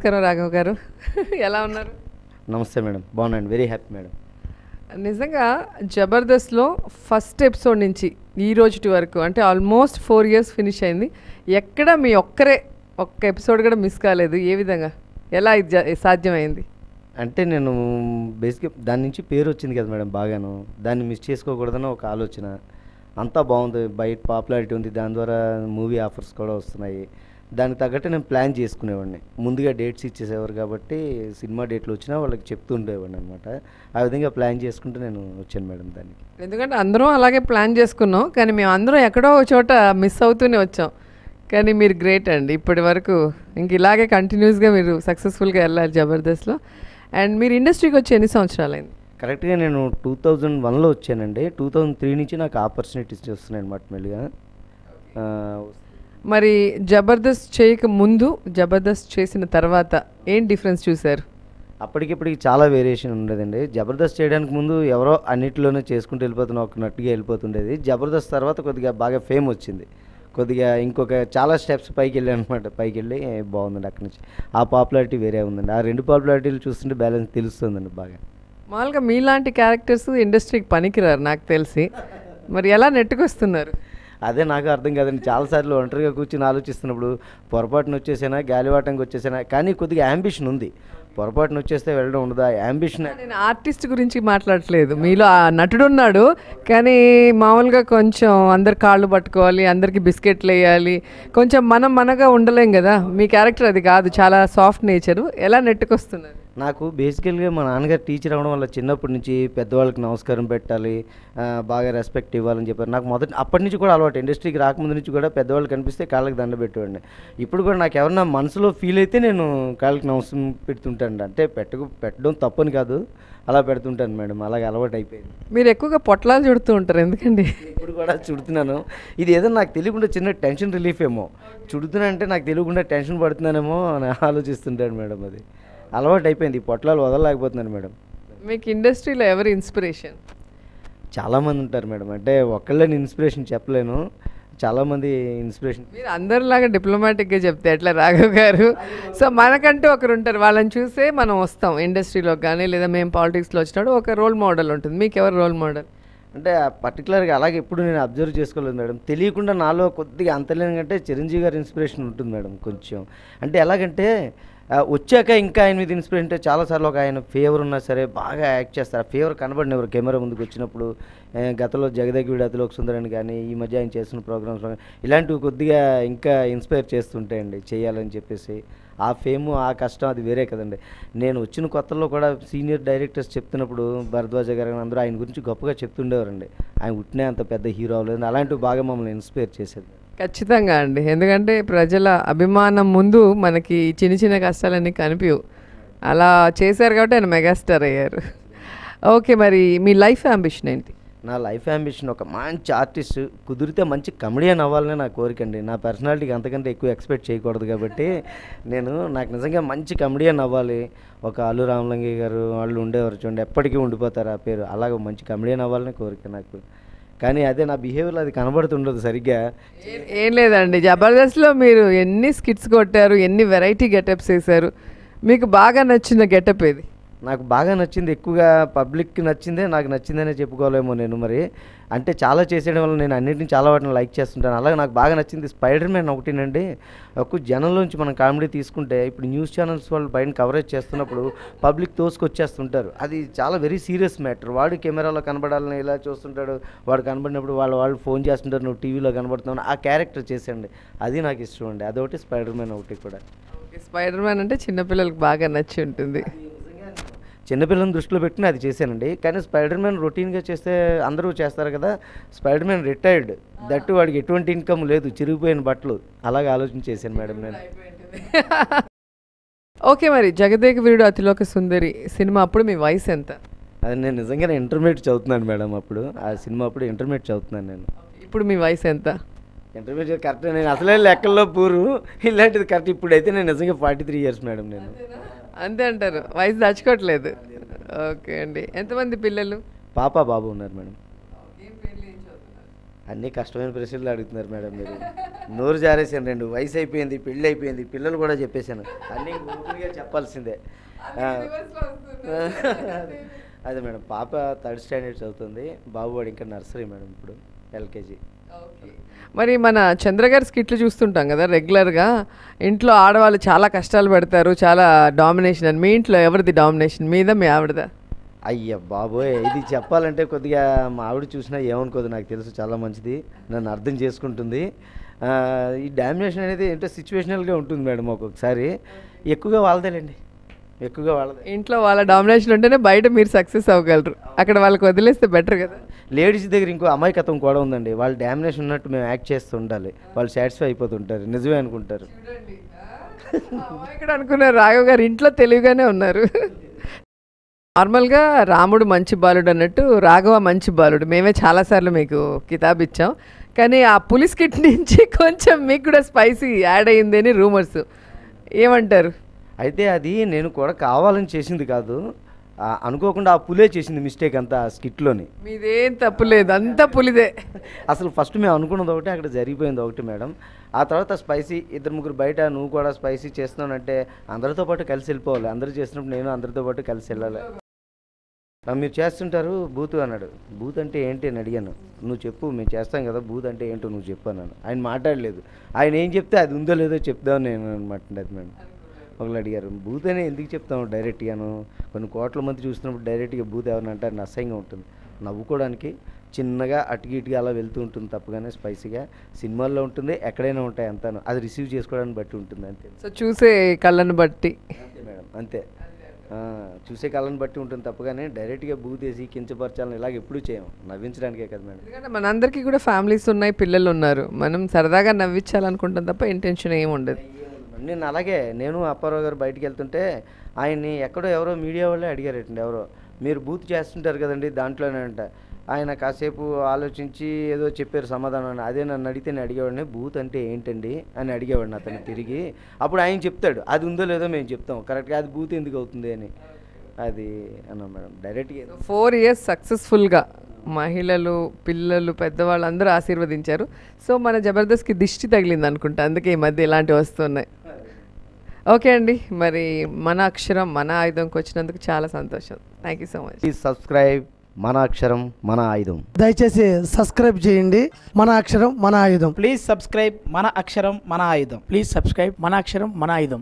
నమస్కారం రాఘవ్ గారు. ఎలా ఉన్నారు? నమస్తే మేడం, బాగున్నాను, వెరీ హ్యాపీ మేడం. నిజంగా జబర్దస్త్లో ఫస్ట్ ఎపిసోడ్ నుంచి ఈ రోజుటి వరకు అంటే ఆల్మోస్ట్ 4 years ఫినిష్ అయింది. ఎక్కడ మీ ఒక్క ఎపిసోడ్ కూడా మిస్ కాలేదు. ఏ విధంగా, ఎలా ఇది సాధ్యమైంది? అంటే నేను బేసిక్గా దాని నుంచి పేరు వచ్చింది కదా మేడం, బాగాను దాన్ని మిస్ చేసుకోకూడదని ఒక ఆలోచన. అంతా బాగుంది, బయట పాపులారిటీ ఉంది, దాని ద్వారా మూవీ ఆఫర్స్ కూడా వస్తున్నాయి. దానికి తగ్గట్టు నేను ప్లాన్ చేసుకునేవాడిని. ముందుగా డేట్స్ ఇచ్చేసేవారు కాబట్టి సినిమా డేట్లు వచ్చినా వాళ్ళకి చెప్తూ ఉండేవాడిని అనమాట. ఆ విధంగా ప్లాన్ చేసుకుంటూ నేను వచ్చాను మేడం దానికి. ఎందుకంటే అందరం అలాగే ప్లాన్ చేసుకున్నాం, కానీ మేము అందరం ఎక్కడో ఒక చోట మిస్ అవుతూనే వచ్చాం. కానీ మీరు గ్రేట్ అండి, ఇప్పటి వరకు ఇంక ఇలాగే కంటిన్యూస్గా మీరు సక్సెస్ఫుల్గా వెళ్ళారు జబర్దస్త్లో. అండ్ మీరు ఇండస్ట్రీకి వచ్చి ఎన్ని సంవత్సరాలైంది? కరెక్ట్గా నేను 2001లో వచ్చానండి. 2003 నుంచి నాకు ఆపర్చునిటీస్ వస్తున్నాయి అనమాట మెల్లిగా. మరి జబర్దస్త్ చేయక ముందు, జబర్దస్త్ చేసిన తర్వాత ఏం డిఫరెన్స్ చూశారు? అప్పటికిప్పటికి చాలా వేరియేషన్ ఉండేదండి. జబర్దస్త్ చేయడానికి ముందు ఎవరో అన్నిటిలోనే చేసుకుంటూ వెళ్ళిపోతున్నా ఒక నట్టుగా వెళ్ళిపోతుండేది. జబర్దస్త్ తర్వాత కొద్దిగా బాగా ఫేమ్ వచ్చింది, కొద్దిగా ఇంకొక చాలా స్టెప్స్ పైకి వెళ్ళాను అనమాట. పైకి వెళ్ళి బాగుందండి అక్కడి నుంచి. ఆ పాపులారిటీ వేరే ఉందండి. ఆ రెండు పాపులారిటీలు చూస్తుంటే బ్యాలెన్స్ తెలుస్తుందండి బాగా. మామూలుగా మీలాంటి క్యారెక్టర్స్ ఇండస్ట్రీకి పనికిరారు నాకు తెలిసి. మరి ఎలా నెట్టుకొస్తున్నారు? అదే నాకు అర్థం కాదండి. చాలాసార్లు ఒంటరిగా కూర్చొని ఆలోచిస్తున్నప్పుడు పొరపాటున వచ్చేసానా, గాలివాటంకి వచ్చేసానా, కానీ కొద్దిగా యాంబిషన్ ఉంది. పొరపాటున వచ్చేస్తే వెళ్ళడం ఉండదు, ఆ యాంబిషన్. నేను ఆర్టిస్ట్ గురించి మాట్లాడట్లేదు, మీలో ఆ నటుడు ఉన్నాడు, కానీ మామూలుగా కొంచెం అందరి కాళ్ళు పట్టుకోవాలి, అందరికి బిస్కెట్లు వేయాలి, కొంచెం మనగా ఉండలేం కదా. మీ క్యారెక్టర్ అది కాదు, చాలా సాఫ్ట్ నేచరు. ఎలా నెట్టుకొస్తున్నారు? నాకు బేసికల్గా మా నాన్నగారు టీచర్ అవ్వడం వల్ల చిన్నప్పటి నుంచి పెద్దవాళ్ళకి నమస్కారం పెట్టాలి, బాగా రెస్పెక్ట్ ఇవ్వాలని చెప్పారు. నాకు అప్పటి నుంచి కూడా అలవాటు. ఇండస్ట్రీకి రాకముందు నుంచి కూడా పెద్దవాళ్ళు కనిపిస్తే కాళ్ళకి దండ పెట్టేవాడిని. ఇప్పుడు కూడా నాకు ఎవరన్నా మనసులో ఫీల్ అయితే నేను కాళ్ళకి నమస్కారం పెడుతుంటాను. అంటే పెట్టడం తప్పని కాదు, అలా పెడుతుంటాను మేడం. అలాగే అలవాటు అయిపోయింది. మీరు ఎక్కువగా పొట్లాలు చుడుతూ ఉంటారు, ఎందుకండి? ఇప్పుడు కూడా చుడుతున్నాను. ఇది ఏదో నాకు తెలియకుండా చిన్న టెన్షన్ రిలీఫ్ ఏమో. చుడుతున్నా అంటే నాకు తెలియకుండా టెన్షన్ పడుతున్నానేమో అని ఆలోచిస్తుంటాను మేడం. అది అలవాటు అయిపోయింది, పొట్లాలు వదలలేకపోతున్నాను మేడం. మీకు ఇండస్ట్రీలో ఎవరు ఇన్స్పిరేషన్? చాలామంది ఉంటారు మేడం. అంటే ఒక్కళ్ళని ఇన్స్పిరేషన్ చెప్పలేను, చాలామంది ఇన్స్పిరేషన్. మీరు అందరిలాగా డిప్లొమాటిక్గా చెప్తే ఎట్లా రాఘవ్ గారు? సో మనకంటూ ఒకరు ఉంటారు, వాళ్ళని చూసే మనం వస్తాం ఇండస్ట్రీలో కానీ, లేదా మేము పాలిటిక్స్లో వచ్చినప్పుడు ఒక రోల్ మోడల్ ఉంటుంది. మీకు ఎవరు రోల్ మోడల్? అంటే పర్టికులర్గా అలాగే ఎప్పుడు నేను అబ్జర్వ్ చేసుకోలేదు మేడం. తెలియకుండా నాలో కొద్దిగా అంతలేనంటే చిరంజీవి గారి ఇన్స్పిరేషన్ ఉంటుంది మేడం కొంచెం. అంటే ఎలాగంటే వచ్చాక ఇంకా ఆయన మీద ఇన్స్పిరేషన్ అంటే చాలాసార్లు ఒక ఆయన ఫేవర్ ఉన్నా సరే బాగా యాక్ట్ చేస్తారు. ఆ ఫేవర్ కనబడినవారు కెమెరా ముందుకు వచ్చినప్పుడు. గతంలో జగదేక్ వీడాతిలో ఒక సుందరని కానీ, ఈ మధ్య ఆయన చేస్తున్న ప్రోగ్రామ్స్ ఇలాంటివి కొద్దిగా ఇంకా ఇన్స్పైర్ చేస్తుంటాయండి చేయాలని చెప్పేసి. ఆ ఫేము, ఆ కష్టం అది వేరే కదండి. నేను వచ్చిన కొత్తలో కూడా సీనియర్ డైరెక్టర్స్ చెప్తున్నప్పుడు భరద్వాజ గారు అందరూ ఆయన గురించి గొప్పగా చెప్తుండేవారండి. ఆయన ఉట్టినే అంత పెద్ద హీరో అవ్వలేదు, అలాంటివి బాగా మమ్మల్ని ఇన్స్పైర్ చేసేది. ఖచ్చితంగా అండి, ఎందుకంటే ప్రజల అభిమానం ముందు మనకి చిన్న చిన్న కష్టాలన్నీ కనిపించవు. అలా చేశారు కాబట్టి ఆయన మెగాస్టార్ అయ్యారు. ఓకే, మరి మీ లైఫ్ అంబిషన్ ఏంటి? నా లైఫ్ అంబిషన్ ఒక మంచి ఆర్టిస్ట్, కుదిరితే మంచి కమెడియన్ అవ్వాలనే నా కోరిక అండి. నా పర్సనాలిటీకి అంతకంటే ఎక్కువ ఎక్స్పెక్ట్ చేయకూడదు కాబట్టి నాకు నిజంగా మంచి కమెడియన్ అవ్వాలి. ఒక అల్లు రామలింగయ్య గారు వాళ్ళు ఉండేవారు చూడండి, ఎప్పటికీ ఉండిపోతారు ఆ పేరు. అలాగే మంచి కమెడియన్ అవ్వాలనే కోరిక నాకు. కానీ అదే నా బిహేవియర్లో అది కనబడుతుండదు సరిగ్గా. ఏం లేదండి, జబర్దస్త్లో మీరు ఎన్ని స్కిట్స్ కొట్టారు, ఎన్ని వెరైటీ గెటప్స్ వేశారు, మీకు బాగా నచ్చిన గెటప్ ఏది? నాకు బాగా నచ్చింది, ఎక్కువగా పబ్లిక్కి నచ్చిందే నాకు నచ్చిందనే చెప్పుకోలేమో నేను. మరి అంటే చాలా చేసేయడం వల్ల నేను అన్నింటినీ చాలా వాటిని లైక్ చేస్తుంటాను. అలాగే నాకు బాగా నచ్చింది స్పైడర్ మ్యాన్ ఒకటేనండి. ఒక జనంలోంచి మనం కామెడీ తీసుకుంటే ఇప్పుడు న్యూస్ ఛానల్స్ వాళ్ళు బయట కవరేజ్ చేస్తున్నప్పుడు పబ్లిక్ తోసుకొచ్చేస్తుంటారు. అది చాలా వెరీ సీరియస్ మ్యాటర్. వాడు కెమెరాలో కనబడాలని ఇలా చూస్తుంటాడు, వాడు కనబడినప్పుడు వాళ్ళు ఫోన్ చేస్తుంటారు, నువ్వు టీవీలో కనబడుతున్నావు. ఆ క్యారెక్టర్ చేసేయండి, అది నాకు ఇష్టం అండి. అదొకటి స్పైడర్ మ్యాన్ ఒకటి కూడా. స్పైడర్ మ్యాన్ అంటే చిన్నపిల్లలకు బాగా నచ్చి ఉంటుంది. చిన్నపిల్లలను దృష్టిలో పెట్టుకుని అది చేశానండి. కానీ స్పైడర్ మ్యాన్ రొటీన్గా చేస్తే అందరూ చేస్తారు కదా, స్పైడర్ మ్యాన్ రిటైర్డ్, దట్టు వాడికి ఎటువంటి ఇన్కమ్ లేదు, చిరిగిపోయిన బట్టలు, అలాగే ఆలోచన చేశాను మేడం నేను. ఓకే, మరి జగదేక వీరుడు అతిలోక సుందరి సినిమా అప్పుడు మీ వయసు ఎంత? అది నేను నిజంగానే ఇంటర్మీడియట్ చదువుతున్నాను మేడం. అప్పుడు ఆ సినిమా అప్పుడు ఇంటర్మీడియట్ చదువుతున్నాను నేను. ఇప్పుడు మీ వయసు ఎంత? ఇంటర్మీడియట్ కరెక్ట్, నేను అసలే లెక్కల్లో పూరు, ఇలాంటిది కరెక్ట్. ఇప్పుడైతే నేను నిజంగా 43 years మేడం నేను. అంతే అంటారు, వయసు దాచుకోవట్లేదు. ఓకే అండి, ఎంతమంది పిల్లలు? పాప బాబు ఉన్నారు మేడం. అన్నీ కష్టమైన ప్రశ్నలు అడుగుతున్నారు మేడం మీరు. నోరు జారేసాను, 2 వయసు అయిపోయింది, పెళ్ళి అయిపోయింది, పిల్లలు కూడా చెప్పేశాను, అన్నీ ఓపెన్గా చెప్పాల్సిందే. అదే మేడం, పాప 3rd స్టాండర్డ్ చదువుతుంది, బాబు వాడు ఇంకా నర్సరీ మేడం, ఇప్పుడు LKG. మరి మన చంద్ర గారి స్కిట్లు చూస్తుంటాం కదా రెగ్యులర్గా, ఇంట్లో ఆడవాళ్ళు చాలా కష్టాలు పెడతారు, చాలా డామినేషన్ అని. మీ ఇంట్లో ఎవరిది డామినేషన్, మీద మీ ఆవిడదా? అయ్య బాబోయ్, ఇది చెప్పాలంటే కొద్దిగా మా ఆవిడ చూసినా ఏమనుకోదు, నాకు తెలుసు, చాలా మంచిది, నన్ను అర్థం చేసుకుంటుంది. ఈ డామినేషన్ అనేది ఏంటో సిచ్యువేషనల్గా ఉంటుంది మేడం, ఒక్కొక్కసారి ఎక్కువగా వాళ్ళదేలేండి, ఎక్కువగా వాళ్ళదే. ఇంట్లో వాళ్ళ డామినేషన్ ఉంటేనే బయట మీరు సక్సెస్ అవ్వగలరు, అక్కడ వాళ్ళకి వదిలేస్తే బెటర్ కదా. లేడీస్ దగ్గర ఇంకో అమాయకత్వం కూడా ఉందండి, వాళ్ళు డామినేషన్ ఉన్నట్టు మేము యాక్ట్ చేస్తూ ఉండాలి, వాళ్ళు సాటిస్ఫై అయిపోతుంటారు, నిజమే అనుకుంటారు. ఇక్కడ అనుకున్నారు రాఘవ్ గారు ఇంట్లో తెలివిగానే ఉన్నారు. నార్మల్గా రాముడు మంచి బాలుడు అన్నట్టు రాఘవ మంచి బాలుడు, మేమే చాలాసార్లు మీకు కితాబ్ ఇచ్చాం. కానీ ఆ పులిస్ కిట్ నుంచి కొంచెం మీకు కూడా స్పైసీ యాడ్ అయ్యింది అని రూమర్స్, ఏమంటారు? అయితే అది నేను కూడా కావాలని చేసింది కాదు, అనుకోకుండా ఆ పులే చేసింది మిస్టేక్ అంతా ఆ స్కిట్లోని. మీదేం తప్పు లేదు, అంతా పులిదే. అసలు ఫస్ట్ మేము అనుకున్నది ఒకటి, అక్కడ జరిగిపోయింది ఒకటి మేడం. ఆ తర్వాత స్పైసీ 2-3 బయట నువ్వు కూడా స్పైసీ చేస్తున్నానంటే అందరితో పాటు కలిసి వెళ్ళిపోవాలి, అందరూ చేసినప్పుడు నేను అందరితో పాటు కలిసి వెళ్ళాలి. మీరు చేస్తుంటారు బూతు అన్నాడు, బూత్ అంటే ఏంటి అని అడిగాను, నువ్వు చెప్పు, మేము చేస్తాం కదా, బూత్ అంటే ఏంటో నువ్వు చెప్పు అన్నాను. ఆయన మాట్లాడలేదు, ఆయన ఏం చెప్తే అది ఉందో లేదో చెప్దామని నేను అనమాట. అది మేడం ఒకళ్ళు అడిగారు, బూత్ అని ఎందుకు చెప్తాము డైరెక్ట్గాను, కొన్ని కోట్ల మంది చూస్తున్నప్పుడు డైరెక్ట్గా బూత్ ఎవరిని అంటే అది అసహ్యంగా ఉంటుంది, నవ్వుకోవడానికి చిన్నగా అటుకి ఇటుగా అలా వెళ్తూ ఉంటుంది తప్పగానే, స్పైసీగా సినిమాల్లో ఉంటుంది, ఎక్కడైనా ఉంటాయి అంతాను, అది రిసీవ్ చేసుకోవడానికి బట్టి ఉంటుంది అంతే. సో చూసే కళ్ళను బట్టి అంతే మేడం, అంతే, చూసే కళ్ళని బట్టి ఉంటుంది తప్పగానే డైరెక్ట్గా బూత్ వేసి కించపరచాలని ఇలాగ ఎప్పుడూ చేయము, నవ్వించడానికే కదా మేడం. ఎందుకంటే మనందరికీ కూడా ఫ్యామిలీస్ ఉన్నాయి, పిల్లలు ఉన్నారు, మనం సరదాగా నవ్వించాలనుకుంటాం తప్ప ఇంటెన్షన్ ఏమి ఉండదు. నేను అలాగే, నేను అప్పారావు గారు బయటికి వెళ్తుంటే ఆయన్ని ఎక్కడో ఎవరో మీడియా వాళ్ళే అడిగారటండి, ఎవరో మీరు బూత్ చేస్తుంటారు కదండి దాంట్లోనే అంట. ఆయన కాసేపు ఆలోచించి ఏదో చెప్పారు సమాధానం, అదే నన్ను అడిగితే నేను అడిగేవాడిని, బూత్ అంటే ఏంటండి అని అడిగేవాడిని అతను తిరిగి. అప్పుడు ఆయన చెప్తాడు అది ఉందో లేదో మేము చెప్తాం, కరెక్ట్గా అది బూత్ ఎందుకు అవుతుంది అని, అది అన్నా మేడం డైరెక్ట్గా. 4 years సక్సెస్ఫుల్గా మహిళలు, పిల్లలు, పెద్దవాళ్ళు అందరూ ఆశీర్వదించారు. సో మన జబర్దస్త్కి దిష్టి తగిలింది అనుకుంటా, అందుకే ఈ మధ్య ఇలాంటివి వస్తున్నాయి. ఓకే అండి, మరి మన అక్షరం మన ఆయుధంకి వచ్చినందుకు చాలా సంతోషం. Thank you so much. Please subscribe మన అక్షరం మన ఆయుధం. దయచేసి సబ్స్క్రైబ్ చేయండి, మన అక్షరం మన ఆయుధం. ప్లీజ్ సబ్స్క్రైబ్ మన అక్షరం మన ఆయుధం. ప్లీజ్ సబ్స్క్రైబ్ మన అక్షరం మన ఆయుధం.